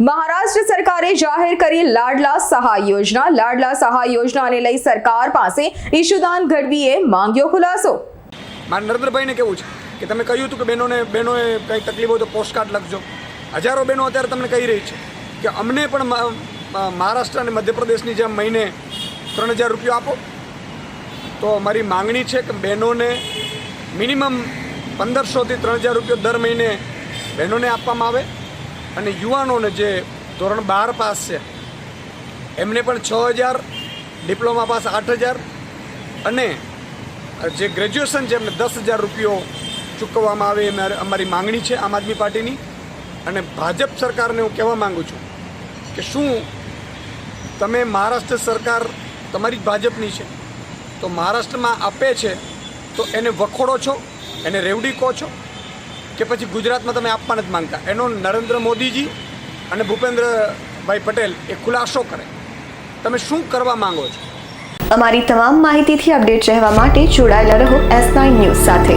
મહારાષ્ટ્ર સરકારે જાહેર કરી લાડલા સહાય યોજના. લાડલા સહાય યોજનાને લઈ સરકાર પાસે ઈશુદાન ગઢવીએ માંગ્યો ખુલાસો. મારા નરેન્દ્રભાઈને કેવું છે કે તમે કહ્યું હતું કે બહેનોએ કંઈ તકલીફ હોય તો પોસ્ટકાર્ડ લખજો. હજારો બહેનો અત્યારે તમને કહી રહી છે કે અમને પણ મહારાષ્ટ્ર અને મધ્યપ્રદેશની જેમ મહિને 3000 રૂપિયા આપો. તો અમારી માંગણી છે કે બહેનોને મિનિમમ 1500થી 3000 રૂપિયા દર મહિને બહેનોને આપવામાં આવે અને યુવાનોને જે ધોરણ 12 પાસ છે એમને પણ 6000, ડિપ્લોમા પાસ 8000 અને જે ગ્રેજ્યુએશન છે એમને 10000 રૂપિયો ચૂકવવામાં આવે એ અમારી માંગણી છે આમ આદમી પાર્ટીની. અને ભાજપ સરકારને હું કહેવા માગું છું કે શું તમે મહારાષ્ટ્ર સરકાર તમારી જ ભાજપની છે તો મહારાષ્ટ્રમાં આપે છે તો એને વખોડો છો, એને રેવડી કહો છો કે પછી ગુજરાતમાં તમે આપવા નથી માંગતા? એનો નરેન્દ્ર મોદીજી અને ભૂપેન્દ્રભાઈ પટેલ એ ખુલાસો કરે. તમે શું કરવા માંગો છો? અમારી તમામ માહિતીથી અપડેટ રહેવા માટે જોડાયેલા રહો S9 ન્યૂઝ સાથે.